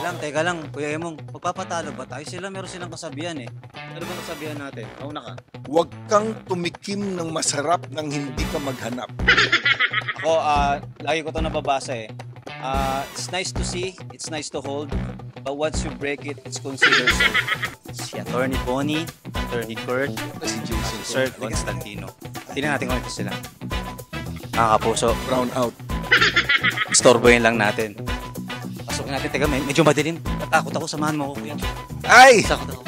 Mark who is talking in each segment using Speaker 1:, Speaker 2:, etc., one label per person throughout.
Speaker 1: Teka lang, Kuya Emong, magpapatalo ba tayo? Meron silang kasabihan eh. Ano bang kasabihan natin? Una ka.
Speaker 2: Huwag kang tumikim ng masarap nang hindi ka maghanap.
Speaker 1: Ako, lagi ko ito nababasa eh. It's nice to see, it's nice to hold, but once you break it, it's considered so. Si Attorney Bonnie, Attorney Kurt,
Speaker 2: Si Jason.
Speaker 1: si Sir Constantino. Tingnan natin kung ito sila. Nakakapuso.
Speaker 2: Brown out.
Speaker 1: Istorbohin lang natin. Pasukin natin. Teka, medyo madilim. Natakot ako. Samahan mo ako, kuya.
Speaker 2: Ay!
Speaker 1: Takot ako.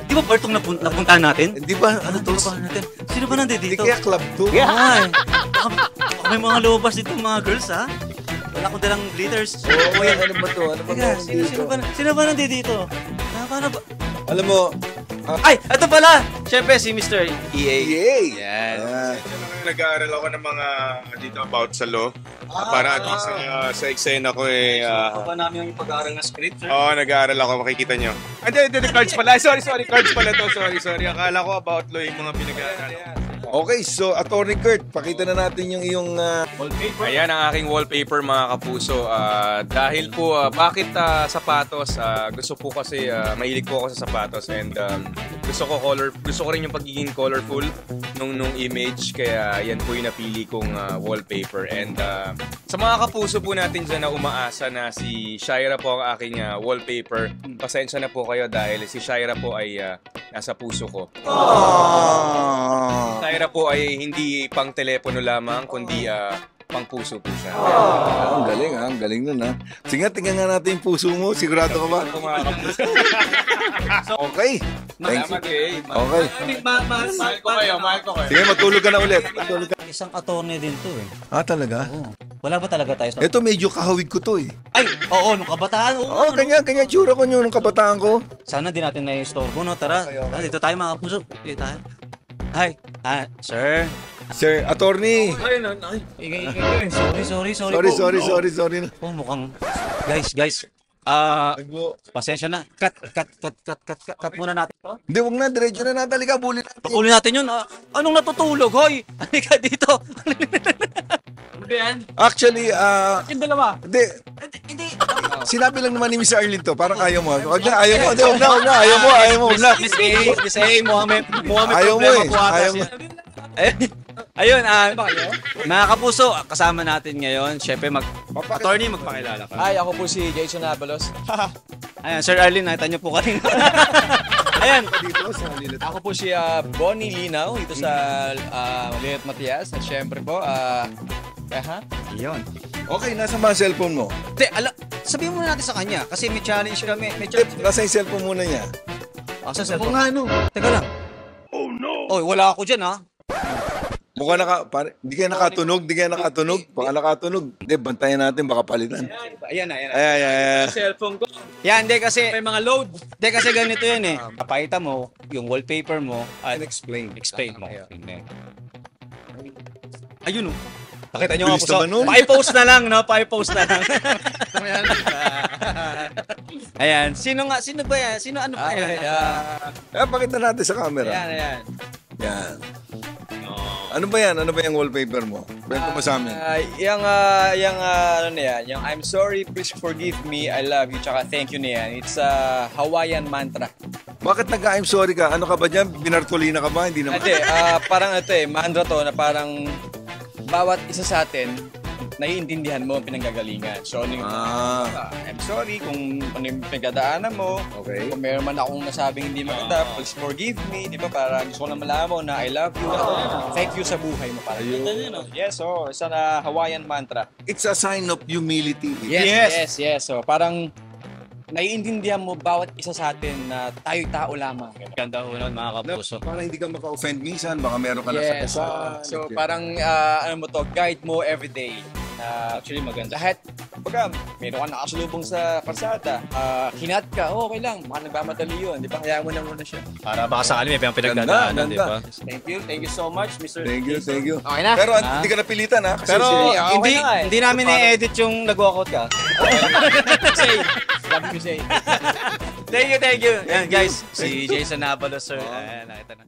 Speaker 1: Di ba partong napuntahan natin?
Speaker 2: Hindi ba? Ano to?
Speaker 1: Natin? Sino ba nandito
Speaker 2: Hindi
Speaker 1: dito?
Speaker 2: kaya club to?
Speaker 1: Ay, baka may mga lumabas dito mga girls, ha? Wala ko dalang glitters.
Speaker 2: Oo, ano ba to? Ano ba
Speaker 1: Teka,
Speaker 2: to?
Speaker 1: sino ba nandito dito? Paano ba?
Speaker 2: Alam mo,
Speaker 1: Ay, ito pala! Siyempre, si Mr. EA.
Speaker 2: yay!
Speaker 1: Yan.
Speaker 3: Nag-aaral ako ng mga dito about sa law. Para at least sa eksena ko eh.
Speaker 1: Baka namin yung pag-aaral ng script, sir.
Speaker 3: Oo, nag-aaral ako. Makikita nyo. Hindi, cards pala. Sorry. Cards pala to. Sorry. Akala ko about law yung mga pinag-aaral.
Speaker 2: Okay, so Attorney Kurt, pakita na natin yung iyong
Speaker 1: Wallpaper.
Speaker 4: Ayan ang aking wallpaper mga kapuso. Dahil po, bakit sapatos? Gusto po kasi, mahilig po ako sa sapatos and gusto ko rin yung pagiging colorful nung image. Kaya yan po yung napili kong wallpaper. And sa mga kapuso po natin dyan na umaasa na si Shaira po ang aking wallpaper, pasensya na po kayo dahil si Shaira po ay nasa puso ko. Shaira po ay hindi pang telepono lamang, kundi pang puso po siya.
Speaker 2: ang galing ang galing nun ha. Sige, tingnan nga natin yung puso mo. Sigurado ka ba? Okay. Thank you. Okay.
Speaker 4: Mahal ko kayo.
Speaker 2: Sige, matulog ka na ulit.
Speaker 1: Isang attorney din to eh.
Speaker 2: Talaga?
Speaker 1: Oo. Wala ba talaga tayo sa...
Speaker 2: Ito medyo kahawig ko to eh.
Speaker 1: Ay, oo, nung kabataan.
Speaker 2: Oo, kanya tsura ko nyo nung kabataan ko.
Speaker 1: Sana din natin na-istorbo, no? Tara, dito tayo mga puso. Dito tayo. Hi. Sir.
Speaker 2: Sir, attorney.
Speaker 1: Sorry. Oh, mukhang... Guys. Pasensya na. Cut muna natin to.
Speaker 2: Hindi, wag na. Diretso na natin. Halika, bulin natin.
Speaker 1: Pakulin natin yun. Anong natutulog, hoy? Halika dito. Ano ba yan?
Speaker 2: Actually,
Speaker 1: Yung dalawa.
Speaker 2: hindi.
Speaker 1: Hindi.
Speaker 2: Sinabi lang naman ni Miss Arlene to. Parang ayaw mo. Wag na, ayaw mo. Hindi, wag na. Ayaw mo. Wag na.
Speaker 1: Miss A, Mohamed
Speaker 2: Ayaw mo
Speaker 1: problema
Speaker 2: eh.
Speaker 1: po ata
Speaker 2: Ayaw
Speaker 1: siya. Ayun, mga kapuso, kasama natin ngayon. Siyempre, attorney, magpakilala ka.
Speaker 4: Hi, ako po si Jason Abalos.
Speaker 1: Ayan, Sir Arlene, nakita niyo po kanina. Ayan.
Speaker 4: Ako po si Bonnie Linaw dito sa Leot Matias. At syempre po,
Speaker 1: Ayun.
Speaker 2: Okay, nasa mga cellphone mo.
Speaker 1: Sabihin muna natin sa kanya kasi may challenge kami. May challenge.
Speaker 2: Nasa yung cellphone muna niya.
Speaker 1: Sa cellphone. Teka lang. Oh no. Oy, wala ako diyan ha.
Speaker 2: Mukha hindi kaya nakatunog. Baka nakatunog. Hindi, bantayan natin, baka palitan.
Speaker 1: Ayan.
Speaker 2: Ayan.
Speaker 1: Cellphone ko. Yan, hindi kasi may mga load. Hindi kasi ganito yan eh. Papakita mo yung wallpaper mo at explain mo. Ayun oh. Pakita nyo nga po sa... Pa-post na lang, no? Pa-post na lang. Ayan. Sino ba yan? Ano ba yan?
Speaker 2: Pakita natin sa camera.
Speaker 1: Ayan.
Speaker 2: Yan. Ano ba yan? Ano ba yung wallpaper mo? Kwento mo sa amin.
Speaker 4: Yung I'm sorry, please forgive me, I love you, tsaka thank you na yan. It's a Hawaiian mantra.
Speaker 2: Bakit nag-I'm sorry ka? Ano ka ba dyan? Binartolina ka ba? Hindi naman.
Speaker 4: Hindi, parang mantra to na parang bawat isa sa atin, naiintindihan mo ang pinanggagalingan. So, I'm sorry kung ano yung pinagdadaanan mo.
Speaker 2: Okay.
Speaker 4: Kung meron man akong nasabing hindi maganda, please forgive me. Di ba? Parang gusto ko na malaman mo na I love you. Thank you sa buhay mo. Parang yes, so, isa na Hawaiian mantra.
Speaker 2: It's a sign of humility.
Speaker 4: Yes. So, parang naiintindihan mo bawat isa sa atin na tayo'y tao lamang.
Speaker 1: Ganda ho nun, mga kapuso.
Speaker 2: Para hindi ka maka-offend minsan, baka meron ka na sa
Speaker 4: Yes. So, parang guide mo everyday. Actually, maganda. Lahat, meron ka nakasalubong sa kalsada. Hinat ka, okay lang. Baka nagmamadali yun. Di ba? Kaya mo na muna siya.
Speaker 1: Para baka sakali may pinagdadaanan, di ba?
Speaker 4: Thank you so much, Mr.
Speaker 2: Thank you.
Speaker 4: Okay na?
Speaker 2: Pero hindi ka napilitan ha? Kasi
Speaker 1: Pero
Speaker 4: okay na eh.
Speaker 1: hindi namin i-edit yung nag-walkout ka.
Speaker 4: Love you, say.
Speaker 1: Thank you. Yan guys, si Jason Abalos, sir. Ayan, nakita na.